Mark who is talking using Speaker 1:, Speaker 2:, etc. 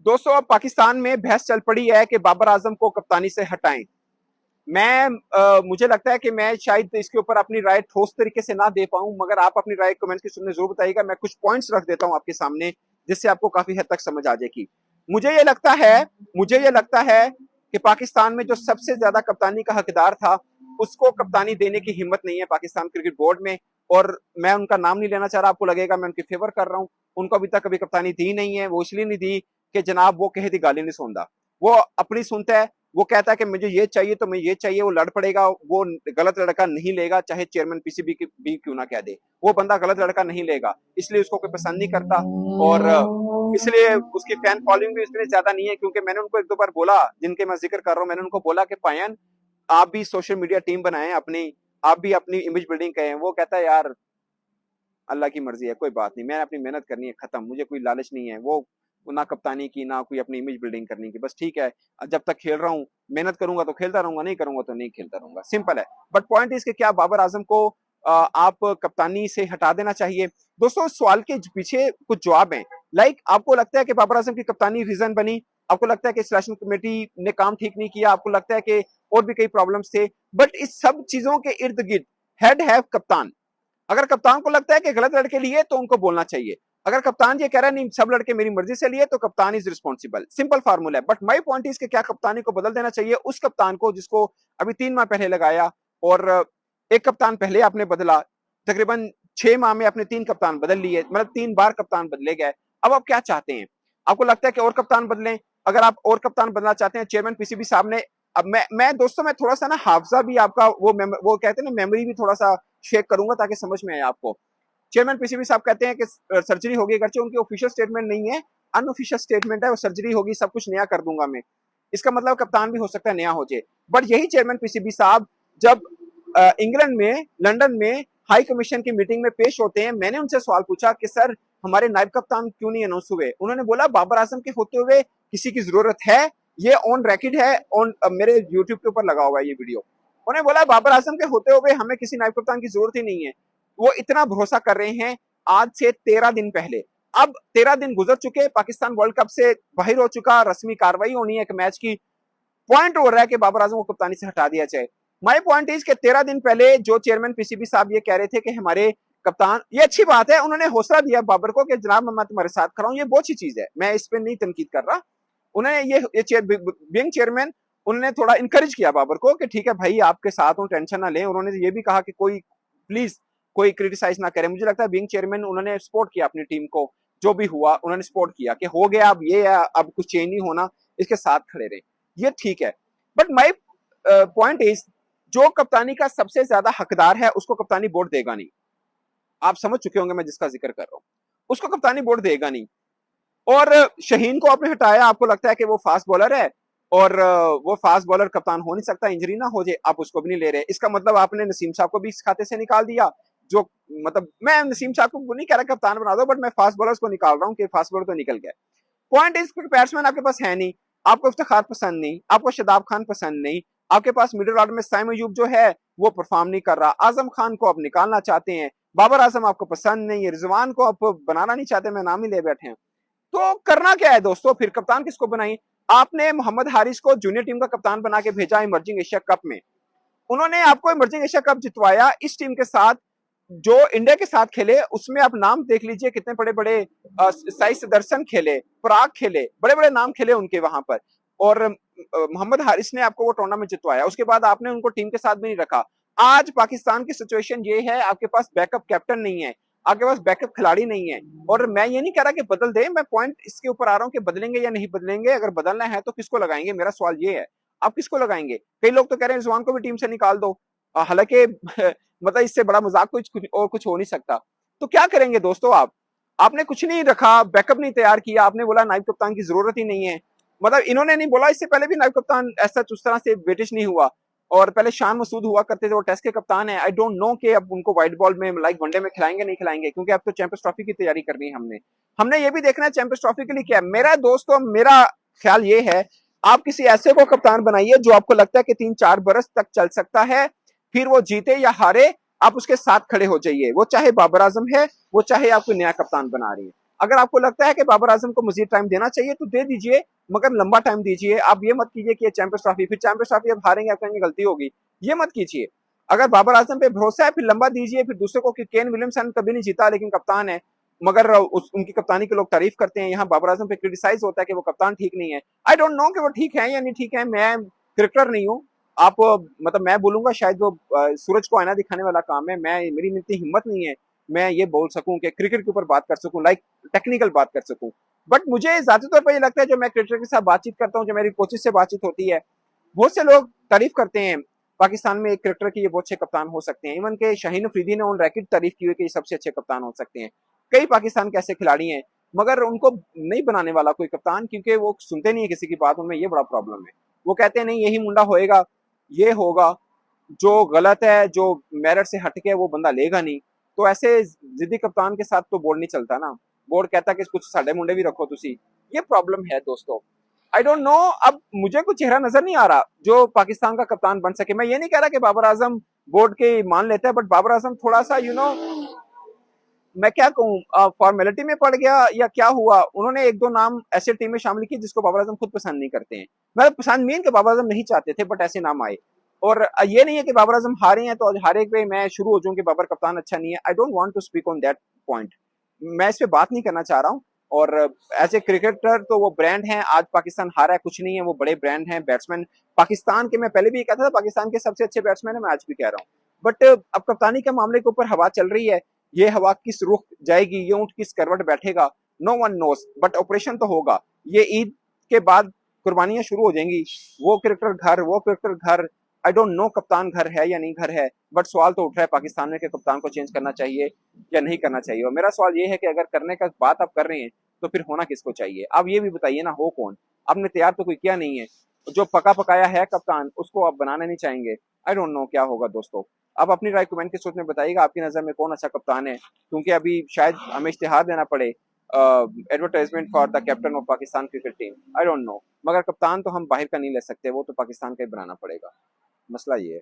Speaker 1: दोस्तों अब पाकिस्तान में बहस चल पड़ी है कि बाबर आजम को कप्तानी से हटाएं। मुझे लगता है कि मैं शायद इसके ऊपर अपनी राय ठोस तरीके से ना दे पाऊं, मगर आप अपनी राय कमेंट के सुनने जरूर बताइएगा। मैं कुछ पॉइंट्स रख देता हूं आपके सामने जिससे आपको काफी हद तक समझ आ जाएगी। मुझे ये लगता है मुझे ये लगता है कि पाकिस्तान में जो सबसे ज्यादा कप्तानी का हकदार था उसको कप्तानी देने की हिम्मत नहीं है पाकिस्तान क्रिकेट बोर्ड में। और मैं उनका नाम नहीं लेना चाह रहा, आपको लगेगा मैं उनके फेवर कर रहा हूं। उनको अभी तक कभी कप्तानी दी नहीं है। वो इसलिए नहीं दी कि जनाब वो कहे थी गाली नहीं सुनता, वो अपनी सुनता है। वो कहता है कि मुझे ये चाहिए तो मैं ये चाहिए, वो लड़ पड़ेगा। वो गलत लड़का नहीं लेगा, चाहे चेयरमैन पीसीबी भी क्यों ना कह दे। वो बंदा गलत लड़का नहीं लेगा, इसलिए उसको कोई पसंद नहीं करता। और इसलिए उसकी फैन फॉलोइंग भी इतनी ज्यादा नहीं है, क्योंकि मैंने उनको एक दो बार बोला, जिनके मैं जिक्र कर रहा हूँ, मैंने उनको बोला कि पायन आप भी सोशल मीडिया टीम बनाएं अपनी, आप भी अपनी इमेज बिल्डिंग करें। वो कहता है यार अल्लाह की मर्जी है, कोई बात नहीं, मैंने अपनी मेहनत करनी है, खत्म, मुझे कोई लालच नहीं है। वो ना कप्तानी की ना कोई अपनी इमेज बिल्डिंग करने की, बस ठीक है जब तक खेल रहा हूँ मेहनत करूंगा तो खेलता रहूंगा, नहीं करूंगा तो नहीं खेलता रहूंगा, सिंपल है। बट पॉइंट इज कि क्या बाबर आजम को आप कप्तानी से हटा देना चाहिए? दोस्तों इस सवाल के पीछे कुछ जवाब है। लाइक आपको लगता है कि बाबर आजम की कप्तानी रीजन बनी, आपको लगता है कि सिलेक्शन कमेटी ने काम ठीक नहीं किया, आपको लगता है कि और भी कई प्रॉब्लम्स थे, बट इस सब चीजों के इर्द गिर्द हेड है कप्तान। अगर कप्तान को लगता है कि गलत लड़के लिए तो उनको बोलना चाहिए। अगर कप्तान ये कह रहा है नहीं सब लड़के मेरी मर्जी से लिए तो कप्तान इज रिस्पॉन्सिबल, सिंपल फार्मूला है। बट माई पॉइंट इज कि क्या कप्तानी को बदल देना चाहिए उस कप्तान को जिसको अभी 3 माह पहले लगाया, और एक कप्तान पहले आपने बदला, तकरीबन 6 माह में अपने 3 कप्तान बदल लिए, मतलब 3 बार कप्तान बदले गए। अब आप क्या चाहते हैं? आपको लगता है कि और कप्तान बदलें? अगर आप और कप्तान बदलना चाहते हैं, चेयरमैन पीसीबी साहब ने, अब मैं दोस्तों मैं थोड़ा सा ना हाफजा भी आपका वो कहते हैं ना मेमोरी भी थोड़ा सा शेक करूंगा ताकि समझ में आए आपको। चेयरमैन पीसीबी साहब कहते हैं कि सर्जरी होगी, अगरचे उनकी ऑफिशियल स्टेटमेंट नहीं है, अनऑफिशियल स्टेटमेंट है, वो सर्जरी होगी, सब कुछ नया कर दूंगा मैं। इसका मतलब कप्तान भी हो सकता है नया हो जाए। बट यही चेयरमैन पीसीबी साहब जब इंग्लैंड में लंदन में हाई कमीशन की मीटिंग में पेश होते हैं, मैंने उनसे सवाल पूछा कि सर हमारे नायब कप्तान क्यों नहीं अनाउंस हुए? उन्होंने बोला बाबर आजम के होते हुए किसी की जरूरत है, ये ऑन रिकॉर्ड है, ऑन मेरे यूट्यूब के ऊपर लगा हुआ है ये वीडियो। उन्होंने बोला बाबर आजम के होते हुए हमें किसी नायब कप्तान की जरूरत ही नहीं है। वो इतना भरोसा कर रहे हैं आज से 13 दिन पहले। अब 13 दिन गुजर चुके, पाकिस्तान वर्ल्ड कप से बाहर हो चुका, रस्मी कार्रवाई होनी है एक मैच की, पॉइंट हो रहा है कि बाबर आजम को कप्तानी से हटा दिया जाए। माई पॉइंट इज के 13 दिन पहले जो चेयरमैन पीसीबी साहब ये कह रहे थे कि हमारे कप्तान, ये अच्छी बात है, उन्होंने हौसला दिया बाबर को कि जनाब मैं तुम्हारे साथ खड़ा हूं, ये बहुत अच्छी चीज है, मैं इस पर नहीं तनकीद कर रहा। उन्होंने ये बिंग चेयरमैन, उन्होंने थोड़ा इंकरेज किया बाबर को कि ठीक है भाई आपके साथ हूं, टेंशन ना लें। उन्होंने ये भी कहा कि कोई प्लीज कोई क्रिटिसाइज ना करे। मुझे लगता है बिंग चेयरमैन उन्होंने सपोर्ट किया अपनी टीम को, जो भी हुआ उन्होंने सपोर्ट किया कि हो गया, अब ये है, अब कुछ चेंज नहीं होना, इसके साथ खड़े रहे, ये ठीक है। बट माई पॉइंट इज जो कप्तानी का सबसे ज्यादा हकदार है उसको कप्तानी बोर्ड देगा नहीं। आप समझ चुके होंगे मैं जिसका जिक्र कर रहा हूं, उसको कप्तानी बोर्ड देगा नहीं। और शहीन को आपने हटाया, आपको लगता है कि वो फास्ट बॉलर है और वो फास्ट बॉलर कप्तान हो नहीं सकता, इंजरी ना हो जाए, आप उसको भी नहीं ले रहे। इसका मतलब आपने नसीम साहब को भी इस खाते से निकाल दिया। जो मतलब मैं नसीम साहब को नहीं कह रहा कप्तान बना दो, बट मैं फास्ट बॉलर्स को निकाल रहा हूँ कि फास्ट बॉलर तो निकल गए। पॉइंट इज बैट्समैन आपके पास है नहीं, आपको इफ्तिखार पसंद नहीं, आपको शदाब खान पसंद नहीं, आपके पास मिडिल ऑर्डर में साइम अयूब जो है वो परफॉर्म नहीं कर रहा, आजम खान को आप निकालना चाहते हैं, बाबर आजम आपको पसंद नहीं है, रिजवान को आप बनाना नहीं चाहते, मैं नाम ही ले बैठे हैं। तो करना क्या है दोस्तों? फिर कप्तान किसको बनाई? आपने मोहम्मद हारिस को जूनियर टीम का कप्तान बना के भेजा इमर्जिंग एशिया कप में, उन्होंने आपको इमर्जिंग एशिया कप जितवाया इस टीम के साथ जो इंडिया के साथ खेले। उसमें आप नाम देख लीजिए कितने बड़े बड़े साई सदरसन खेले, पराग खेले, बड़े बड़े नाम खेले उनके वहां पर, और मोहम्मद हारिस ने आपको वो टूर्नामेंट जितवाया। उसके बाद आपने उनको टीम के साथ भी नहीं रखा। आज पाकिस्तान की सिचुएशन ये है, आपके पास बैकअप कैप्टन नहीं है, आपके पास बैकअप खिलाड़ी नहीं है। और मैं ये नहीं कह रहा कि बदल दे, मैं पॉइंट इसके ऊपर आ रहा हूँ कि बदलेंगे या नहीं बदलेंगे। अगर बदलना है तो किसको लगाएंगे, मेरा सवाल ये है, आप किसको लगाएंगे? कई लोग तो कह रहे हैं रिजवान को भी टीम से निकाल दो, हालांकि मतलब इससे बड़ा मजाक कुछ हो नहीं सकता। तो क्या करेंगे दोस्तों? आपने कुछ नहीं रखा, बैकअप नहीं तैयार किया, आपने बोला नायब कप्तान की जरूरत ही नहीं है। मतलब इन्होंने नहीं बोला, इससे पहले भी नायब कप्तान ऐसा उस तरह से ब्रिटिश नहीं हुआ, और पहले शान मसूद हुआ करते थे, वो टेस्ट के कप्तान है। आई डोंट नो कि अब उनको व्हाइट बॉल में लाइक वनडे में खिलाएंगे नहीं खिलाएंगे, क्योंकि अब तो चैंपियंस ट्रॉफी की तैयारी करनी है। हमने ये भी देखना है चैंपियंस ट्रॉफी के लिए क्या है। मेरा दोस्तों मेरा ख्याल ये है, आप किसी ऐसे को कप्तान बनाइए जो आपको लगता है कि 3-4 बरस तक चल सकता है, फिर वो जीते या हारे आप उसके साथ खड़े हो जाइए, वो चाहे बाबर आजम है, वो चाहे आप कोई नया कप्तान बना रही है। अगर आपको लगता है कि बाबर आजम को मजीद टाइम देना चाहिए तो दे दीजिए, मगर लंबा टाइम दीजिए। आप ये मत कीजिए कि चैंपियंस ट्रॉफी, फिर चैंपियंस ट्रॉफी अब हारेंगे, आप कहेंगे गलती होगी, ये मत कीजिए। अगर बाबर आजम पे भरोसा है फिर लंबा दीजिए। फिर दूसरे को, कि केन विलियमसन कभी नहीं जीता लेकिन कप्तान है, मगर उनकी कप्तानी के लोग तारीफ करते हैं, यहाँ बाबर आजम पे क्रिटिसाइज होता है कि वो कप्तान ठीक नहीं है। आई डोंट नो कि वो ठीक है या नहीं ठीक है, मैं क्रिकेटर नहीं हूँ। आप मतलब मैं बोलूंगा शायद वो सूरज को आईना दिखाने वाला काम है, मैं मेरी इतनी हिम्मत नहीं है मैं ये बोल सकूं कि क्रिकेट के ऊपर बात कर सकूं, लाइक टेक्निकल बात कर सकूं। बट मुझे ज्यादा तौर पर ये लगता है, जो मैं क्रिकेटर के साथ बातचीत करता हूँ, जो मेरी कोचेज से बातचीत होती है, बहुत से लोग तारीफ करते हैं पाकिस्तान में एक क्रिकेटर की ये बहुत अच्छे कप्तान हो सकते हैं। इवन के शाहीन अफरीदी ने ऑन रैकेट तारीफ की हुई कि ये सबसे अच्छे कप्तान हो सकते हैं। कई पाकिस्तान के ऐसे खिलाड़ी हैं, मगर उनको नहीं बनाने वाला कोई कप्तान, क्योंकि वो सुनते नहीं है किसी की बात, उनमें ये बड़ा प्रॉब्लम है। वो कहते हैं नहीं यही मुंडा होएगा, ये होगा, जो गलत है, जो मेरिट से हटके है वो बंदा लेगा नहीं। तो ऐसे जिद्दी कप्तान के साथ तो बोर्ड नहीं चलता ना। बोर्ड कहता कि कुछ साडे मुंडे भी रखो तुसी। ये प्रॉब्लम है दोस्तों। आई डोंट नो, अब मुझे कुछ चेहरा नजर नहीं आ रहा जो पाकिस्तान का कप्तान बन सके। मैं ये नहीं कह रहा कि बाबर आजम बोर्ड के मान लेता है, बट बाबर आजम थोड़ा सा मैं क्या कहूँ, फॉर्मेलिटी में पड़ गया या क्या हुआ। उन्होंने एक दो नाम ऐसे टीम में शामिल किए जिसको बाबर आजम खुद पसंद नहीं करते हैं। मतलब पसंद मीन के बाबर आजम नहीं चाहते थे, बट ऐसे नाम आए। और ये नहीं है कि बाबर आजम हारे हैं तो आज हारे पे मैं शुरू हो जाऊं कि बाबर कप्तान अच्छा नहीं है। I don't want to speak on that point. मैं इस पे बात नहीं करना चाह रहा हूँ। और एज ए क्रिकेटर तो वो ब्रांड है, आज पाकिस्तान हारा है कुछ नहीं है, वो बड़े ब्रांड हैं बैट्समैन पाकिस्तान के। मैं पहले भी कहता था पाकिस्तान के सबसे अच्छे बैट्समैन है, मैं आज भी कह रहा हूँ। बट अब कप्तानी के मामले के ऊपर हवा चल रही है, ये हवा किस रुख जाएगी, ये ऊंट किस करवट बैठेगा, no one knows. But operation तो होगा। ये ईद के बाद कुर्बानियां शुरू हो जाएंगी, वो क्रिकेटर घर, वो क्रिकेटर घर। आई डोंट नो कप्तान घर है या नहीं घर है, बट सवाल तो उठ रहा है पाकिस्तान में कि कप्तान को चेंज करना चाहिए या नहीं करना चाहिए। और मेरा सवाल ये है कि अगर करने का बात आप कर रहे हैं तो फिर होना किसको चाहिए। आप ये भी बताइए ना, हो कौन। आपने तैयार तो कोई किया नहीं है, जो पका पकाया है कप्तान उसको आप बनाना नहीं चाहेंगे। आई डोंट नो क्या होगा दोस्तों। आप अपनी राय कमेंट के सूत्र में बताइएगा, आपकी नजर में कौन अच्छा कप्तान है, क्योंकि अभी शायद हमें इश्तिहार देना पड़े, advertisement for the captain of Pakistan cricket team. I don't know, मगर कप्तान तो हम बाहर का नहीं ले सकते, वो तो पाकिस्तान का ही बनाना पड़ेगा। मसला ये है।